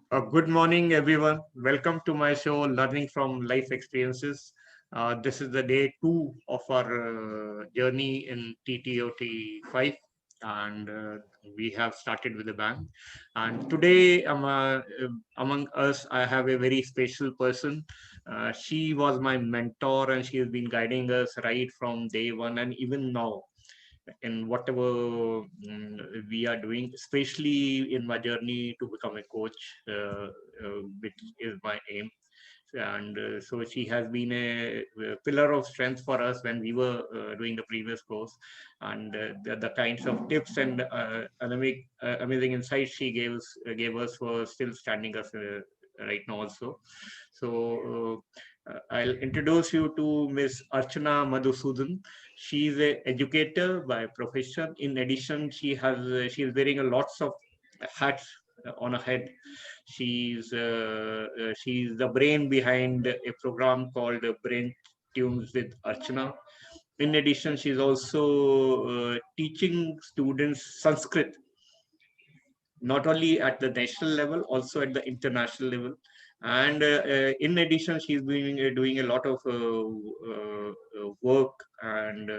Good morning, everyone. Welcome to my show, Learning from Life Experiences. This is the day two of our journey in TTOT 5, and we have started with a bang. And today, among us, I have a very special person. She was my mentor, and she has been guiding us right from day one, and even now in whatever we are doing, especially in my journey to become a coach, which is my aim. And so she has been a pillar of strength for us when we were doing the previous course, and the kinds of tips and amazing insights she gave us were still standing us right now also. So I'll introduce you to Miss Archana Madhusudan. She is an educator by profession. In addition, she is wearing a lots of hats on her head. She's the brain behind a program called Brain Tunes with Archana. In addition, she's also teaching students Sanskrit, not only at the national level, also at the international level. And in addition, she's been doing a lot of work and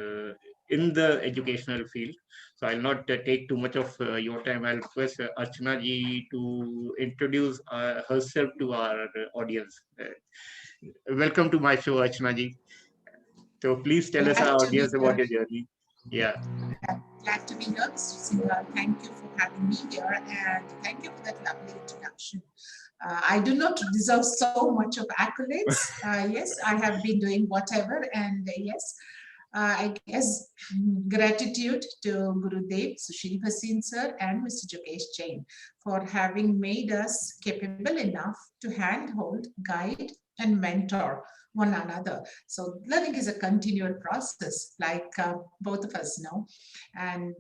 in the educational field. So I'll not take too much of your time. I'll request Archana ji to introduce herself to our audience. Welcome to my show, Archana ji. So please tell us, Glad our to be audience, about here. your journey. Yeah. Glad to be here, Mr. Singhal. Thank you for having me here and thank you for that lovely introduction. I do not deserve so much of accolades. Yes, I have been doing whatever, and yes, I guess gratitude to Gurudev, Sushil Bhasin sir, and Mr. Jogesh Jain for having made us capable enough to handhold, guide, and mentor one another. So, learning is a continual process, like both of us know. And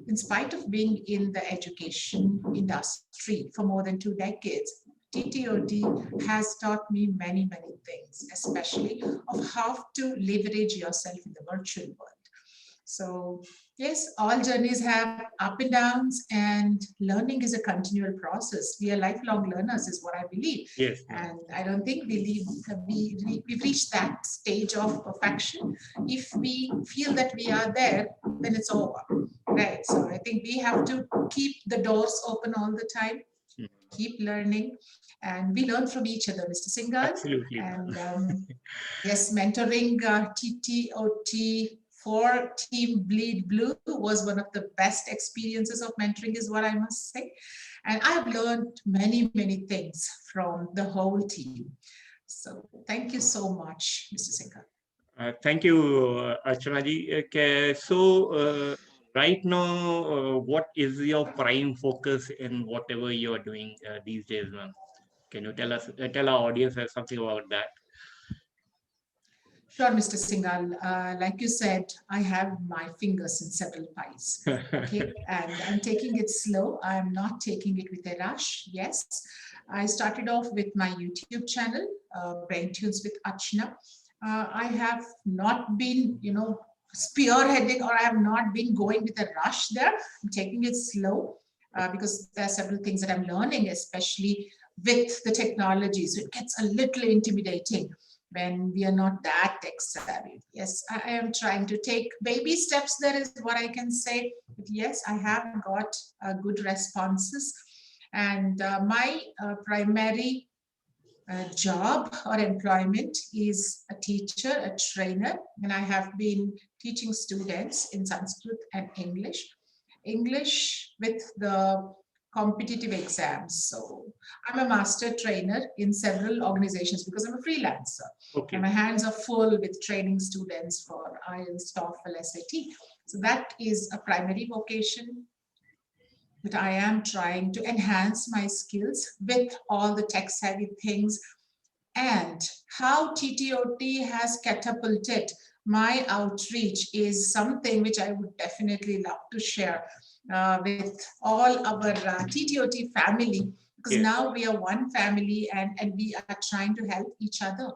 in spite of being in the education industry for more than 2 decades, TTOD has taught me many, many things, especially of how to leverage yourself in the virtual world. So, yes, all journeys have up and downs, and learning is a continual process. We are lifelong learners, is what I believe. Yes, ma'am. And I don't think we've reached that stage of perfection. If we feel that we are there, then it's over. Right. So, I think we have to keep the doors open all the time, Mm. keep learning, and we learn from each other, Mr. Singhal. Absolutely, And ma'am. yes, mentoring TTOT for Team Bleed Blue was one of the best experiences of mentoring, is what I must say. And I've learned many, many things from the whole team. So thank you so much, Mr. Singhal. Thank you, Archana ji. Okay, so right now, what is your prime focus in whatever you are doing these days, ma'am? Can you tell our audience something about that? Sure, Mr. Singhal. Like you said, I have my fingers in several pies. Okay, and I'm taking it slow. I'm not taking it with a rush. Yes, I started off with my YouTube channel, Brain Tunes with Archana. I have not been, spearheading, or I have not been going with a rush there. I'm taking it slow because there are several things that I'm learning, especially with the technology. So it gets a little intimidating when we are not that tech savvy. Yes, I am trying to take baby steps. There is what I can say. But yes, I have got good responses. And my primary job or employment is a teacher, a trainer, and I have been teaching students in Sanskrit and English. English with the competitive exams. So I'm a master trainer in several organizations because I'm a freelancer and Okay. my hands are full with training students for IELTS, TOEFL, SAT. So that is a primary vocation, but I am trying to enhance my skills with all the tech savvy things, and how TTOT has catapulted my outreach is something which I would definitely love to share with all our TTOT family, because Yes. now we are one family, and we are trying to help each other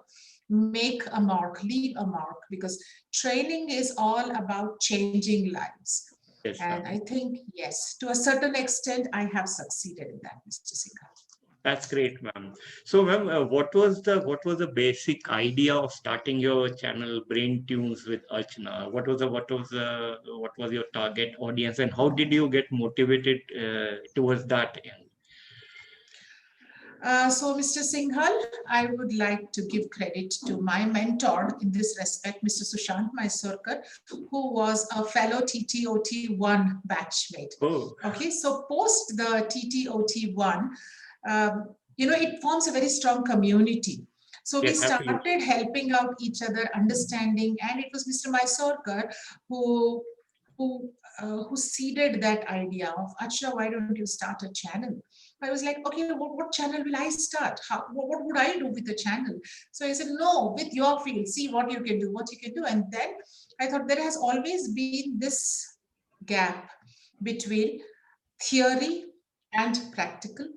make a mark, leave a mark, because training is all about changing lives. Yes, And ma'am. I think, yes, to a certain extent, I have succeeded in that, Mr. Singh. That's great, ma'am. So, ma'am, what was the basic idea of starting your channel, Brain Tunes with Archana? What was your target audience, and how did you get motivated towards that end? So, Mr. Singhal, I would like to give credit to my mentor in this respect, Mr. Sushant Mysurkar, who was a fellow TTOT1 batchmate. Oh, Okay, so post the TTOT1, it forms a very strong community. So we yes, absolutely. started helping out each other, understanding, and it was Mr. Mysurkar who who seeded that idea of Acha, why don't you start a channel? I was like, okay, what channel will I start? What would I do with the channel? So I said, no, with your field, see what you can do, what you can do. And then I thought there has always been this gap between theory and practical.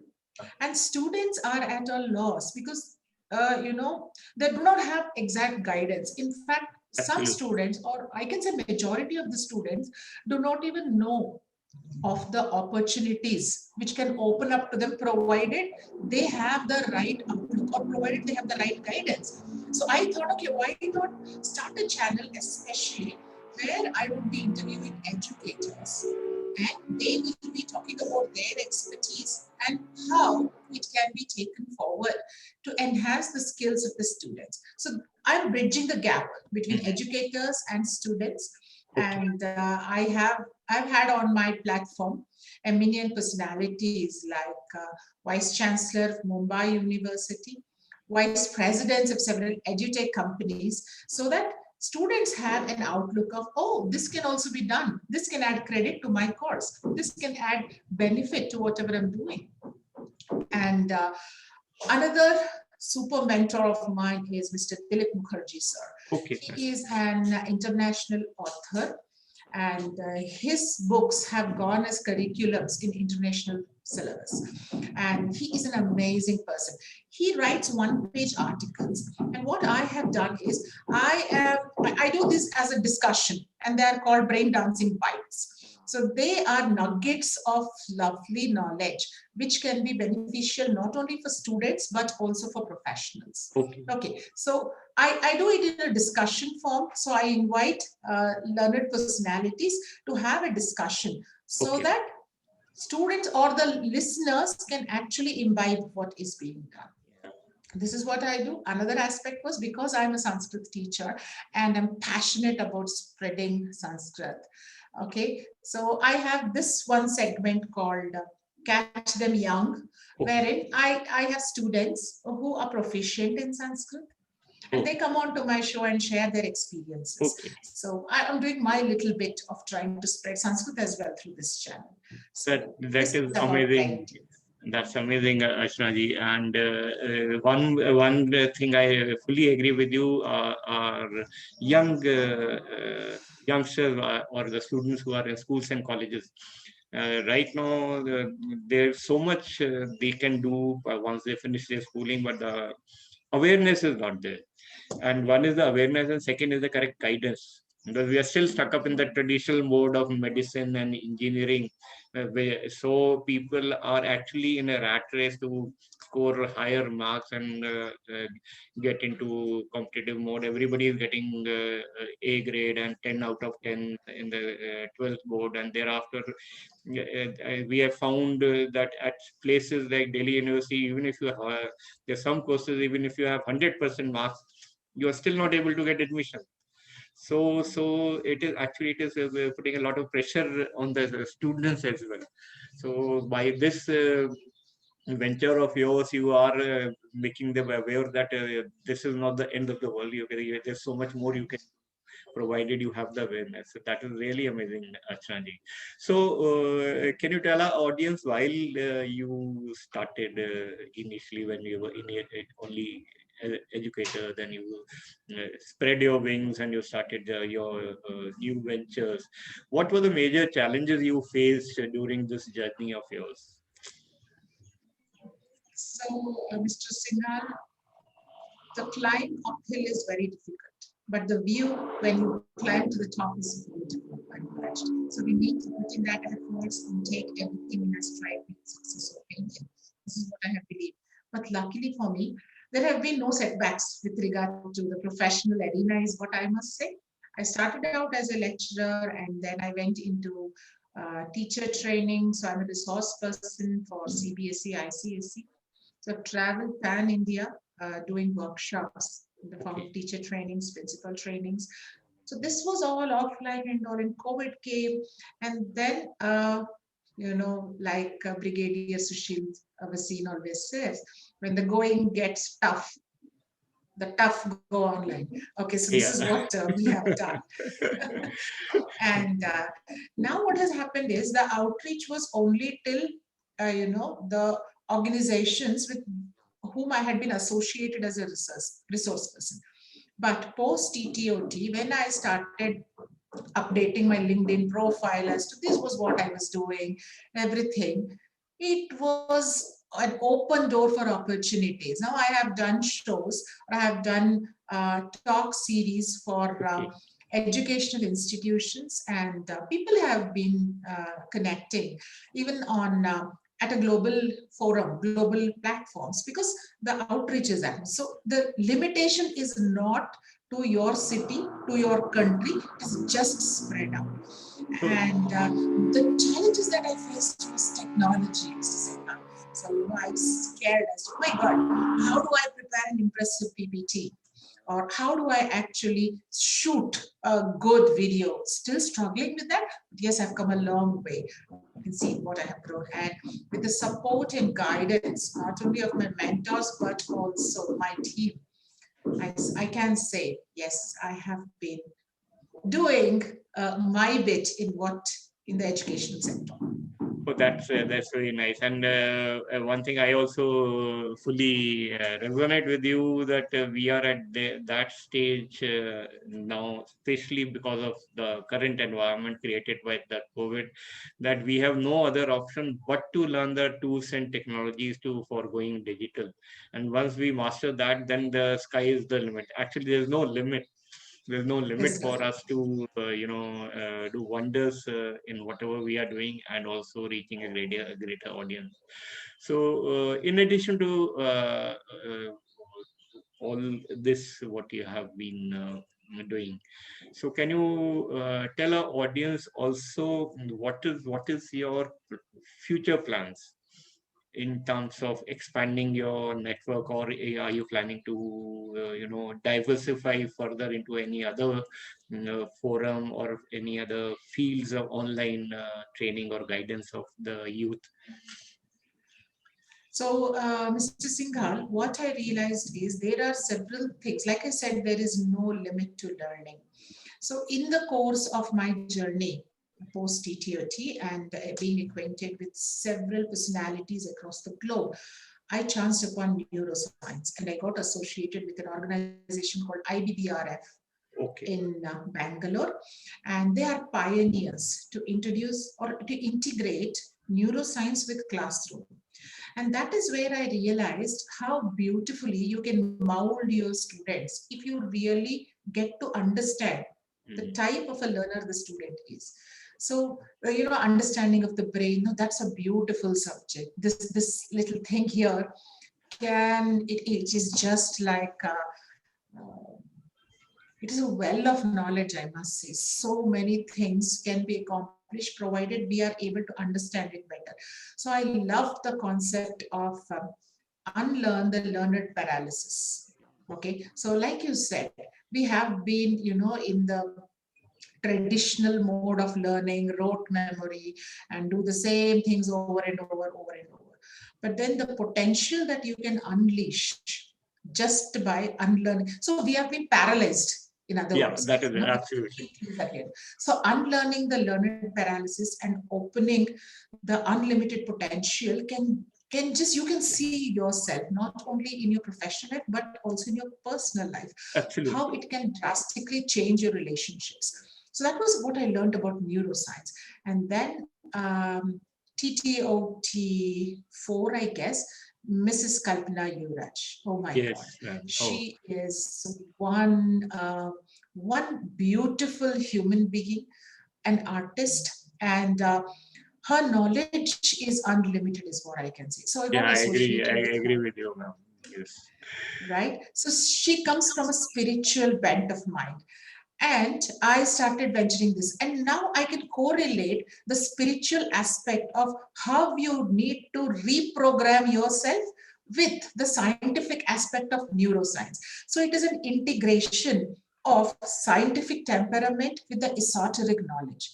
And students are at a loss because, they do not have exact guidance. In fact, some Absolutely. students, or I can say majority of the students, do not even know of the opportunities which can open up to them, provided they have the right outlook or provided they have the right guidance. So I thought, okay, why not start a channel, especially where I would be interviewing educators and they will be talking about their expertise and how it can be taken forward to enhance the skills of the students. So I'm bridging the gap between Mhm. educators and students, Okay. and I've had on my platform eminent personalities like Vice Chancellor of Mumbai University, Vice Presidents of several edutech companies, so that students have an outlook of, oh, this can also be done. This can add credit to my course. This can add benefit to whatever I'm doing. And another super mentor of mine is Mr. Dilip Mukherjee, sir. Okay. He is an international author, and his books have gone as curriculums in international syllabus. And he is an amazing person. He writes one-page articles, and what I have done is I do this as a discussion, and they are called brain dancing bites. So they are nuggets of lovely knowledge which can be beneficial not only for students but also for professionals. Okay. Okay, so I do it in a discussion form. So I invite learned personalities to have a discussion so Okay. that students or the listeners can actually imbibe what is being done. This is what I do. Another aspect was because I'm a Sanskrit teacher and I'm passionate about spreading Sanskrit. Okay, so I have this one segment called Catch Them Young, Okay. wherein I have students who are proficient in Sanskrit and they Okay. come on to my show and share their experiences. Okay. So I am doing my little bit of trying to spread Sanskrit as well through this channel. That So that this is is about amazing. brain. That's amazing, Ashna ji. And one thing I fully agree with you are young youngsters or the students who are in schools and colleges. Right now, there's so much they can do once they finish their schooling, but the awareness is not there. And one is the awareness, and second is the correct guidance. Because we are still stuck up in the traditional mode of medicine and engineering, so people are actually in a rat race to score higher marks and get into competitive mode. Everybody is getting A grade and 10 out of 10 in the 12th board, and thereafter we have found that at places like Delhi University, even if you have, there's some courses, even if you have 100% marks, you are still not able to get admission. So it is putting a lot of pressure on the students as well. So by this venture of yours, you are making them aware that this is not the end of the world. There's so much more you can, provided you have the awareness. So that is really amazing, Archana. So, can you tell our audience while you started initially when you were only educator, then you spread your wings and you started your new ventures. What were the major challenges you faced during this journey of yours? So, Mr. Singhal, the climb uphill is very difficult, but the view when you climb to the top is beautiful and blessed. So we need to put in that efforts and take everything in a stride with success or failure. This is what I have believed. But luckily for me, there have been no setbacks with regard to the professional arena, is what I must say. I started out as a lecturer and then I went into teacher training. So I'm a resource person for CBSE, ICSE. So I've traveled pan India doing workshops in the form Okay. of teacher trainings, principal trainings. So this was all offline and all, and COVID came. And then, like Brigadier Sushil Vasin always says, when the going gets tough, the tough go online. Okay, so this is Yeah. what we have done. And now what has happened is the outreach was only till, the organizations with whom I had been associated as a resource person. But post TTOT, when I started updating my LinkedIn profile as to this was what I was doing, everything, it was an open door for opportunities. Now I have done shows, I have done talk series for Okay. educational institutions, and people have been connecting even on at a global forum, global platforms, because the outreach is that. So the limitation is not to your city, to your country, it's just spread out. So, And the challenges that I faced was technology. So, I was scared as to, oh my God, how do I prepare an impressive PPT? Or how do I actually shoot a good video? Still struggling with that. But yes, I've come a long way. You can see what I have grown. And with the support and guidance, not only of my mentors, but also my team, I can say, yes, I have been doing my bit in in the educational sector. oh, that's very nice. And one thing I also fully resonate with you that we are at that stage now, especially because of the current environment created by the COVID, that we have no other option but to learn the tools and technologies to for going digital. And once we master that, then the sky is the limit. Actually, there's no limit. There's no limit Is for us to do wonders in whatever we are doing, and also reaching a greater audience. So in addition to all this what you have been doing, so can you tell our audience also what is your future plans in terms of expanding your network, or are you planning to diversify further into any other forum or any other fields of online training or guidance of the youth? So, Mr. Singhal, what I realized is there are several things. Like I said, there is no limit to learning. So, in the course of my journey post TTOT and being acquainted with several personalities across the globe, I chanced upon neuroscience and I got associated with an organization called IBBRF Okay. in Bangalore, and they are pioneers to introduce or to integrate neuroscience with classroom. And that is where I realized how beautifully you can mold your students if you really get to understand the Mhm. type of a learner the student is. So, understanding of the brain, no, that's a beautiful subject. This little thing here it is just like uh, it is a well of knowledge, I must say. So many things can be accomplished provided we are able to understand it better. So I love the concept of unlearn the learned paralysis. Okay, so like you said, we have been, in the traditional mode of learning, rote memory, and do the same things over and over and over. But then the potential that you can unleash just by unlearning. So we have been paralyzed, in other Yeah, that words. is You know, absolutely. things are here. So unlearning the learned paralysis and opening the unlimited potential can just you can see yourself not only in your professional life but also in your personal life, how Absolutely. it can drastically change your relationships. So that was what I learned about neuroscience. And then TTOT 4, I guess, Mrs. Kalpana Yuraj. Oh my God. Yes. Oh, She is one beautiful human being, an artist, and her knowledge is unlimited, is what I can say. So I Yeah, got I agree. I associated with her. agree with you, ma'am. Yes. Right? So she comes from a spiritual bent of mind. And I started venturing this. And now I can correlate the spiritual aspect of how you need to reprogram yourself with the scientific aspect of neuroscience. So it is an integration of scientific temperament with the esoteric knowledge.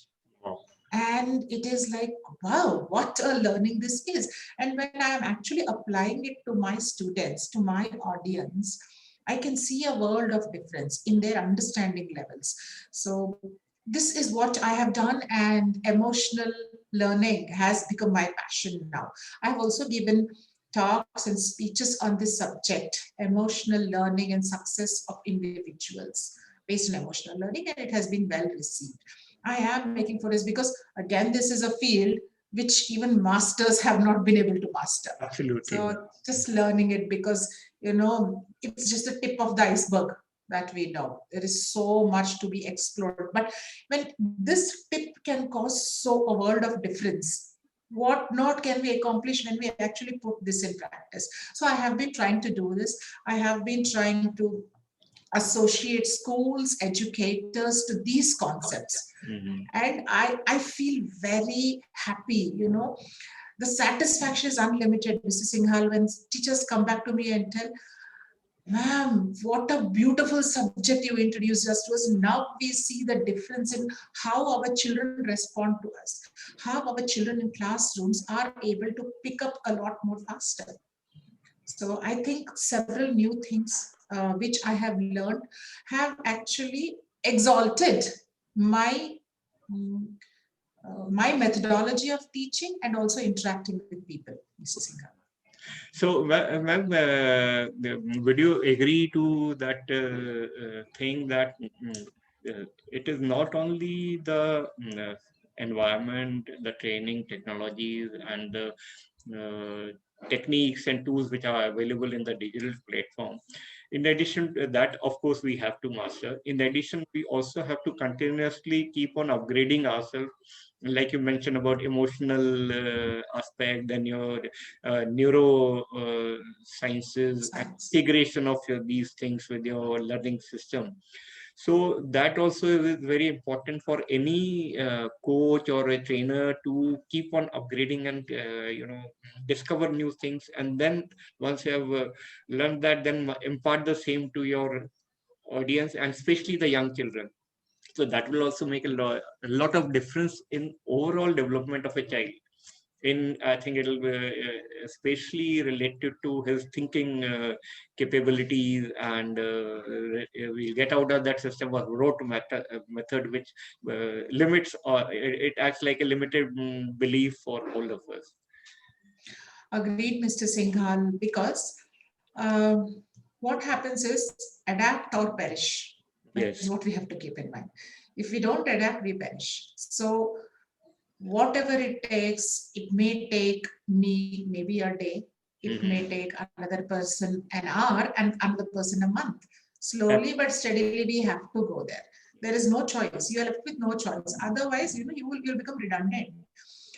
Wow. And it is like, wow, what a learning this is. And when I am actually applying it to my students, to my audience, I can see a world of difference in their understanding levels. So this is what I have done, and emotional learning has become my passion now. I have also given talks and speeches on this subject, emotional learning and success of individuals based on emotional learning, and it has been well received. I am making for this because, again, this is a field which even masters have not been able to master. Absolutely, ma'am. So just learning it, because it's just the tip of the iceberg that we know. There is so much to be explored. But when this tip can cause so a world of difference, what not can we accomplish when we actually put this in practice? So I have been trying to do this. I have been trying to associate schools, educators to these concepts. Mhm. And I feel very happy, the satisfaction is unlimited, Mr. Singhal, when teachers come back to me and tell, ma'am, what a beautiful subject you introduced us to us. Now we see the difference in how our children respond to us, how our children in classrooms are able to pick up a lot more faster. So I think several new things which I have learned have actually exalted my mm, my methodology of teaching and also interacting with people, Mr. Singh. So, ma'am, would you agree to that thing that it is not only the environment, the training technologies, and the techniques and tools which are available in the digital platform. In addition to that, of course, we have to master. In addition, we also have to continuously keep on upgrading ourselves. Like you mentioned about emotional aspect, then your neuro sciences, Science. integration of these things with your learning system. So that also is very important for any coach or a trainer to keep on upgrading and discover new things. And then once you have learned that, then impart the same to your audience, and especially the young children. So that will also make a lot of difference in overall development of a child. In I think it'll be especially related to his thinking capabilities, and we'll get out of that system of rote method, which limits, or it acts like a limited belief for all of us. Agreed, Mr. Singhal, because what happens is adapt or perish. That is Yes. what we have to keep in mind. If we don't adapt, we perish. So whatever it takes, it may take me maybe a day, it may Mm-hmm. take another person an hour, and another person a month. Ab- Slowly but steadily, we have to go there. There is no choice. You are left with no choice. Otherwise, you'll become redundant.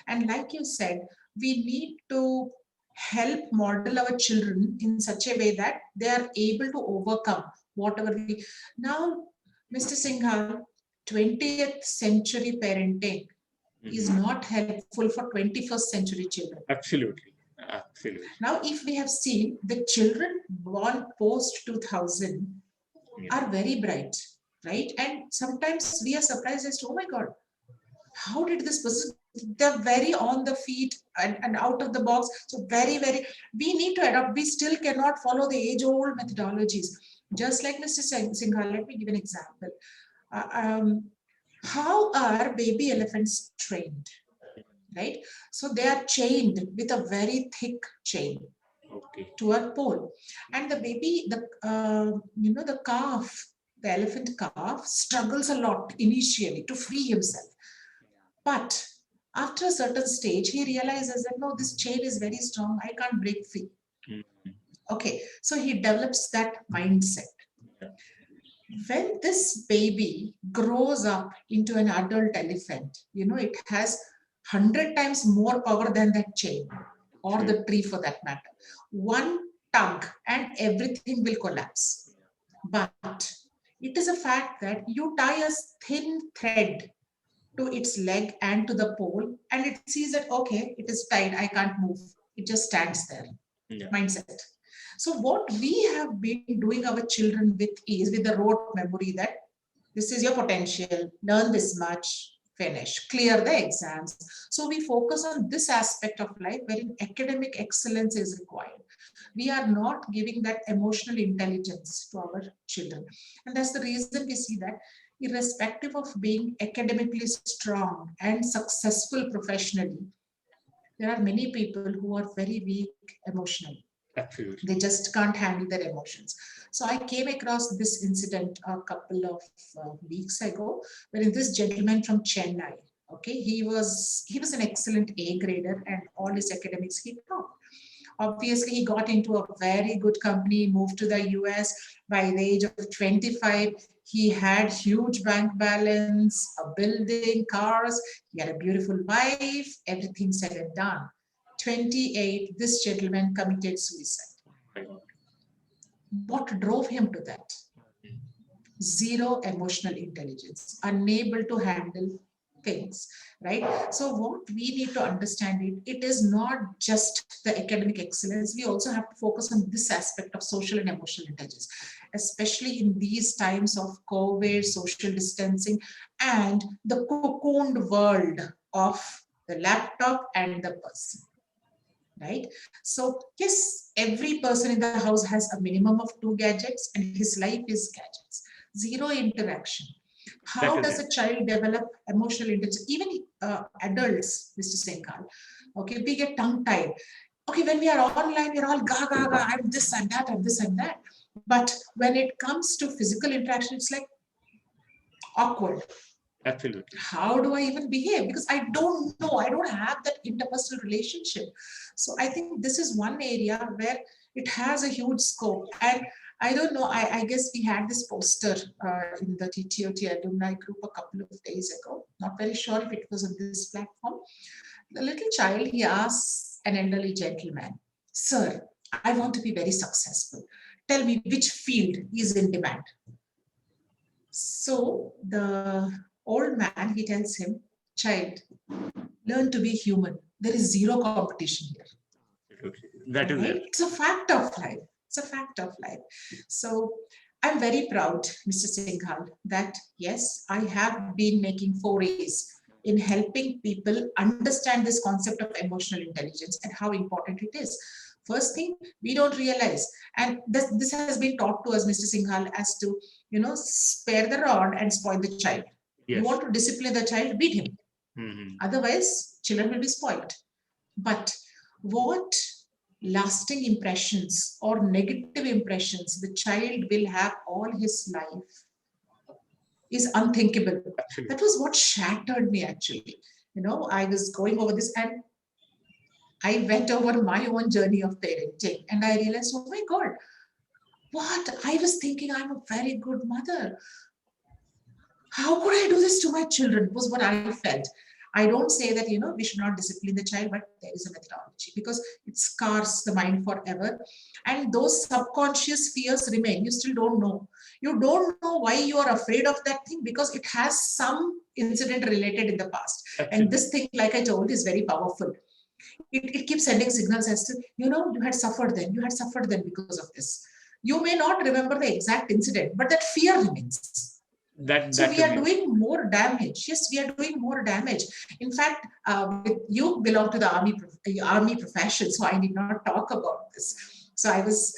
And like you said, we need to help model our children in such a way that they are able to overcome whatever we now, Mr. Singhal, 20th century parenting is Mhm. not helpful for 21st century children. Absolutely. Absolutely. Now, if we have seen the children born post 2000 Yeah. are very bright, right? And sometimes we are surprised as to, oh my God, how did this person, they're very on the feet and out of the box. So very, we need to adopt. We still cannot follow the age-old methodologies. Just like Mr. Singhal, let me give an example. Uh, um, how are baby elephants trained? Right? So they are chained with a very thick chain Okay. to a pole, and the baby, the calf, the elephant calf, struggles a lot initially to free himself, but after a certain stage, he realizes that no, this chain is very strong. I can't break free. Mhm. Okay, so he develops that mindset. Yeah. When this baby grows up into an adult elephant, it has 100 times more power than that chain or True. the tree for that matter. One tug and everything will collapse. But it is a fact that you tie a thin thread to its leg and to the pole, and it sees that, okay, it is tied, I can't move. It just stands there. Yeah. Mindset. So, what we have been doing our children with is with the rote memory that this is your potential, learn this much, finish, clear the exams. So, we focus on this aspect of life wherein academic excellence is required. We are not giving that emotional intelligence to our children. And that's the reason we see that irrespective of being academically strong and successful professionally, there are many people who are very weak emotionally. Absolutely. They just can't handle their emotions. So I came across this incident a couple of weeks ago, wherein this gentleman from Chennai, okay, he was an excellent A grader and all his academics he topped. Obviously, he got into a very good company, moved to the US. By the age of 25, he had huge bank balance, a building, cars, he had a beautiful wife, everything said and done. 28, this gentleman committed suicide. What drove him to that? Zero emotional intelligence, unable to handle things, right? So what we need to understand, it is not just the academic excellence. We also have to focus on this aspect of social and emotional intelligence, especially in these times of COVID, social distancing, and the cocooned world of the laptop and the person, right? So yes, every person in the house has a minimum of 2 gadgets and his life is gadgets. Zero interaction. That How is does it. a child develop emotional intelligence? Even adults, Mr. Senghal, okay, we get tongue tied. Okay, when we are online, we're all ga ga ga, I'm this and that, I'm this and that. But when it comes to physical interaction, it's like awkward. Absolutely. How do I even behave? Because I don't know, I don't have that interpersonal relationship. So I think this is one area where it has a huge scope. And I don't know, I guess we had this poster in the TTOT alumni group a couple of days ago. Not very sure if it was on this platform. The little child, he asks an elderly gentleman, "Sir, I want to be very successful. Tell me which field is in demand." So the old man, he tells him, "Child, learn to be human. There is zero competition here." Absolutely. That is Right? it. It's a fact of life. It's a fact of life. So I'm very proud, Mr. Singhal, that yes, I have been making forays in helping people understand this concept of emotional intelligence and how important it is. First thing, we don't realize, and this has been taught to us, Mr. Singhal, as to, spare the rod and spoil the child. You Yes. want to discipline the child, beat him. Mhm. Otherwise, children will be spoiled. But what lasting impressions or negative impressions the child will have all his life is unthinkable. Absolutely. That was what shattered me actually. I was going over this and I went over my own journey of parenting and I realized, oh my God, what? I was thinking I'm a very good mother. How could I do this to my children? Was what I felt. I don't say that, we should not discipline the child, but there is a methodology because it scars the mind forever. And those subconscious fears remain. You still don't know. You don't know why you are afraid of that thing because it has some incident related in the past. And Absolutely. this thing, like I told, is very powerful. It keeps sending signals as to, you had suffered then, because of this. You may not remember the exact incident, but that fear remains. That So that we is are it. doing more damage. Yes, we are doing more damage. In fact, you belong to the army profession, so I need not talk about this. So I was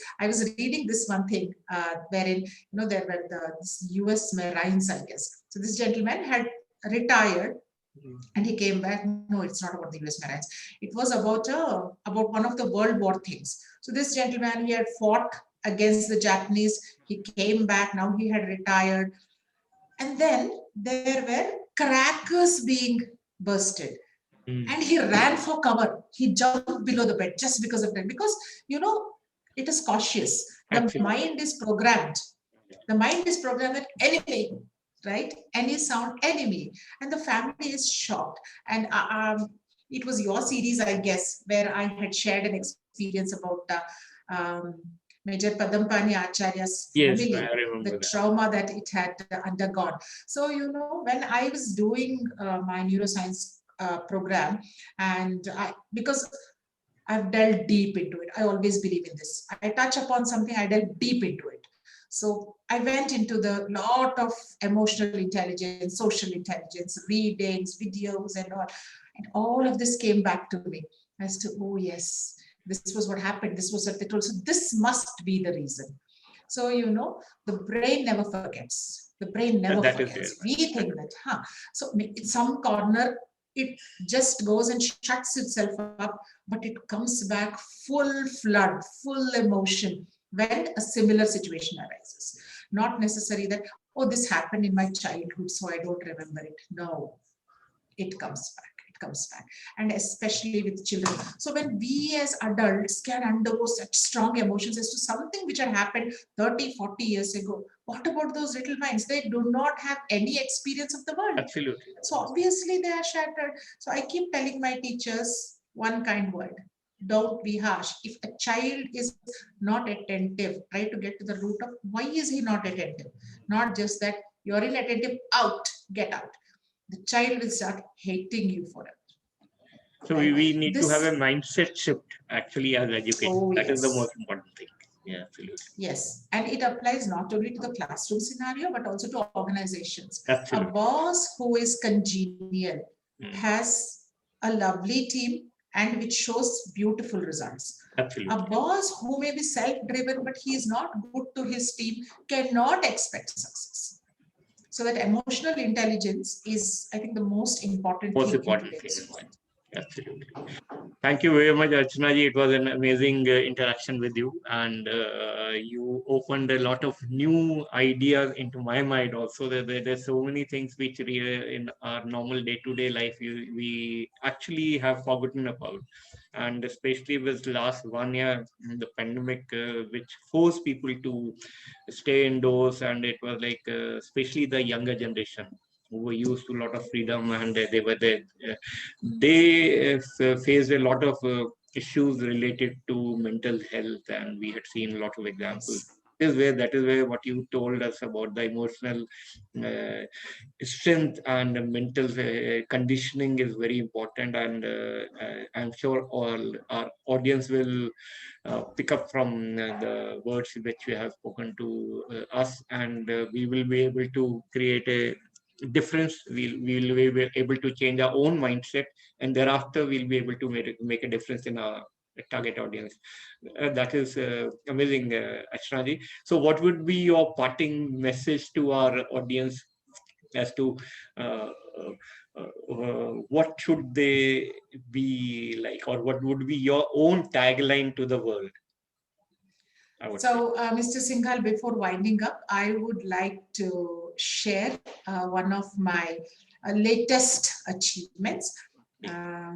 reading this one thing wherein there were this U.S. Marines, I guess. So this gentleman had retired and he came back. No, it's not about the US Marines. It was about one of the World War things. So this gentleman, he had fought against the Japanese. He came back. Now he had retired, and then there were crackers being bursted. Mm. And he ran for cover. He jumped below the bed just because of that. Because, you know, it is cautious. The Absolutely. mind is programmed. The mind is programmed that enemy, right? Any sound, enemy. And the family is shocked. And it was your series, I guess, where I had shared an experience about um, Major Padampani Acharya's Yes, I family, the remember that. trauma that it had undergone. So, when I was doing my neuroscience program, and because I've delved deep into it, I always believe in this. I touch upon something, I delve deep into it. So I went into the lot of emotional intelligence, social intelligence, readings, videos, and all of this came back to me as to, oh yes, this was what happened. This was what they told. So this must be the reason. So the brain never forgets. The brain never That is forgets. there. We think that, So in some corner, it just goes and shuts itself up, but it comes back full flood, full emotion when a similar situation arises. Not necessary that, oh, this happened in my childhood, so I don't remember it. No, it comes back. It comes back. And especially with children. So when we as adults can undergo such strong emotions as to something which had happened 30, 40 years ago, what about those little minds? They do not have any experience of the world. Absolutely. So obviously they are shattered. So I keep telling my teachers one kind word: don't be harsh. If a child is not attentive, try to get to the root of why is he not attentive. Not just that you're inattentive, out, get out. The child will start hating you for it. So Right? we need to have a This, mindset shift actually as educators. oh That is the most yes, important thing. Yeah, absolutely. yes. And it applies not only to the classroom scenario, but also to organizations. A Absolutely. boss who is congenial Mm, has a lovely team and which shows beautiful results. A absolutely. boss who may be self-driven, but he is not good to his team, cannot expect success. So that emotional intelligence is, I think, the most important Most thing in important thing today's is that. world. Absolutely. Thank you very much, Archana ji. It was an amazing interaction with you, and you opened a lot of new ideas into my mind. Also, there's so many things which in our normal day-to-day life we actually have forgotten about, and especially with last 1 year, the pandemic, which forced people to stay indoors, and it was like, especially the younger generation who were used to a lot of freedom, and they were there. They faced a lot of issues related to mental health, and we had seen a lot of examples. Yes. That is where what you told us about the emotional uh, strength and mental conditioning is very important, and I'm sure all our audience will pick up from the words which we have spoken to us, and we will be able to create a difference. We'll be able to change our own mindset, and thereafter we'll be able to make a difference in our target audience. That is amazing, Ashnaji. So what would be your parting message to our audience as to uh, what should they be like, or what would be your own tagline to the world, I would say? So, Mr. Singhal, before winding up, I would like to share one of my latest achievements. Uh,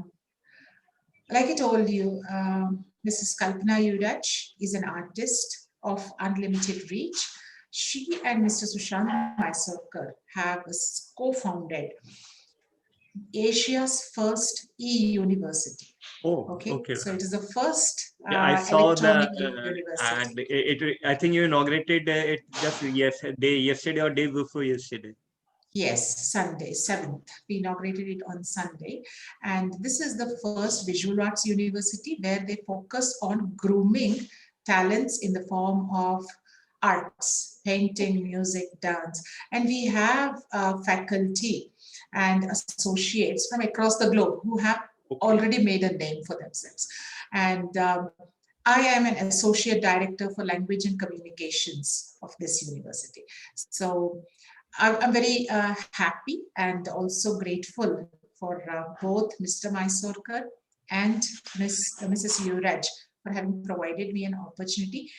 like I told you, Mrs. Kalpana Yuraj is an artist of unlimited reach. She and Mr. Sushant Mysurkar have co-founded Asia's first e-university. Oh, Okay, okay. so it is the first Yeah, I saw the electronic university. ad. I think you inaugurated it just yesterday or day before yesterday. Yes, Sunday, 7th. We inaugurated it on Sunday. And this is the first visual arts university where they focus on grooming talents in the form of arts, painting, music, dance. And we have faculty and associates from across the globe who have Okay. already made a name for themselves. And I am an associate director for language and communications of this university. So I'm very happy and also grateful for both Mr. Mysurkar and Mrs. Yuraj for having provided me an opportunity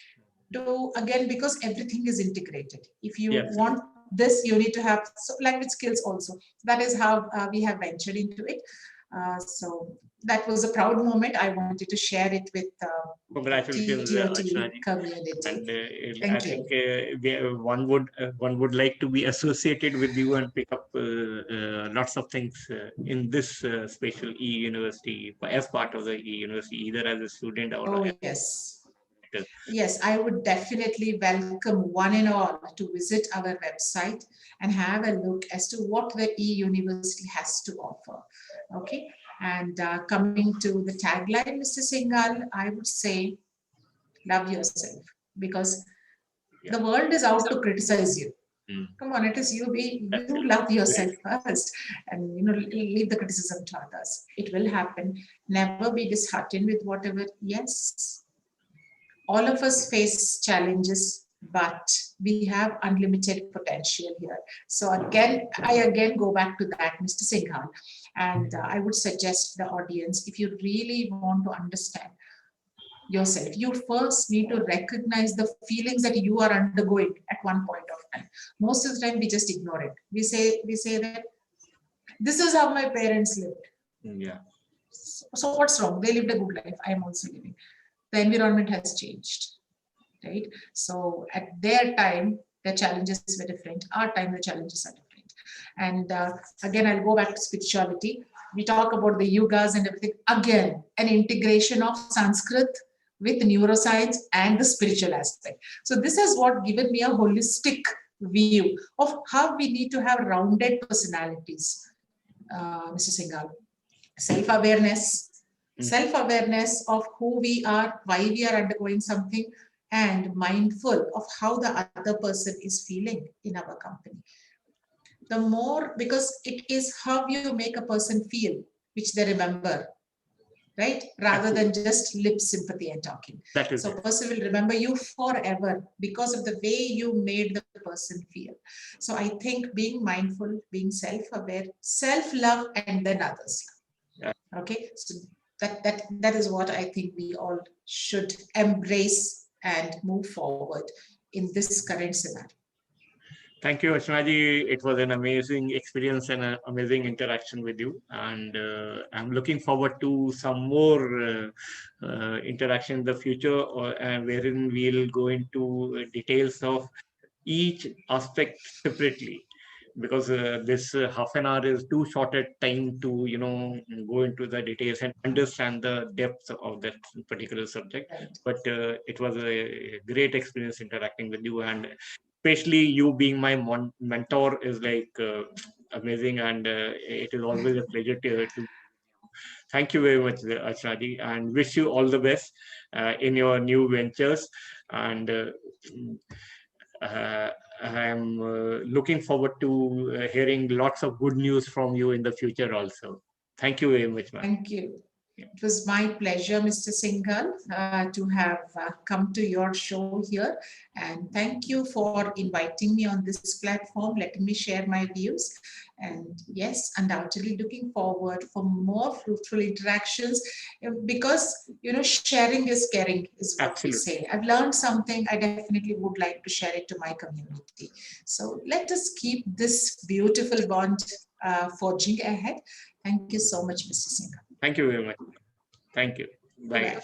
to, again, because everything is integrated. If you Yeah, want absolutely. this, you need to have language skills also. That is how we have ventured into it. So that was a proud moment. I wanted to share it with Congratulations, TTOT Archana. community. And I Thank think you. one would like to be associated with you and pick up lots of things in this special e-university as part of the e-university, either as a student or Oh, as yes. a Yes, I would definitely welcome one and all to visit our website and have a look as to what the e-university has to offer. Okay, and coming to the tagline, Mr. Singhal, I would say, love yourself, because yeah. the world is out to criticize you. Mm. Come on, it is you Absolutely. love yourself first, and leave the criticism to others. It will happen. Never be disheartened with whatever. Yes, all of us face challenges, but we have unlimited potential here. So I again go back to that, Mr. Singhal, and I would suggest the audience, if you really want to understand yourself, you first need to recognize the feelings that you are undergoing at one point of time. Most of the time, we just ignore it. We say that this is how my parents lived. Yeah. So what's wrong? They lived a good life. I am also living. The environment has changed, right? So at their time, the challenges were different. Our time, the challenges are different. And again, I'll go back to spirituality. We talk about the yugas and everything. Again, an integration of Sanskrit with neuroscience and the spiritual aspect. So this has what given me a holistic view of how we need to have rounded personalities, Mr. Singhal. Self-awareness, self-awareness of who we are, why we are undergoing something, and mindful of how the other person is feeling in our company. The more, because it is how you make a person feel, which they remember, right? Rather than just lip sympathy and talking. That is So it. a person will remember you forever because of the way you made the person feel. So I think being mindful, being self-aware, self-love, and then others. Yeah. Okay, so that is what I think we all should embrace and move forward in this current scenario. Thank you, Ashnaji. It was an amazing experience and an amazing interaction with you. And I'm looking forward to some more interaction in the future, wherein we'll go into details of each aspect separately, because this half an hour is too short a time to go into the details and understand the depth of that particular subject. Right. But it was a great experience interacting with you, and especially you being my mentor is like amazing, and it is always a pleasure to thank you very much, Acharya, and wish you all the best in your new ventures. And uh, I'm looking forward to hearing lots of good news from you in the future also. Thank you very much, ma'am. Thank you. It was my pleasure, Mr. Singhal, to have come to your show here. And thank you for inviting me on this platform, letting me share my views. And yes, undoubtedly looking forward for more fruitful interactions, because, sharing is caring is what we Absolutely. say. I've learned something. I definitely would like to share it to my community. So let us keep this beautiful bond forging ahead. Thank you so much, Mr. Singhal. Thank you very much. Thank you. Bye. Bye.